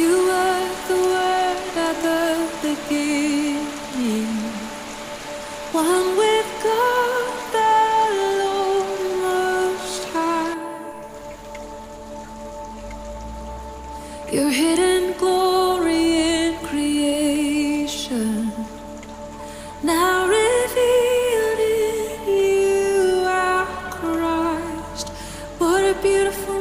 were the word at the beginning, one with God the Lord Most High. Your hidden glory in creation, now revealed in you, our Christ. What a beautiful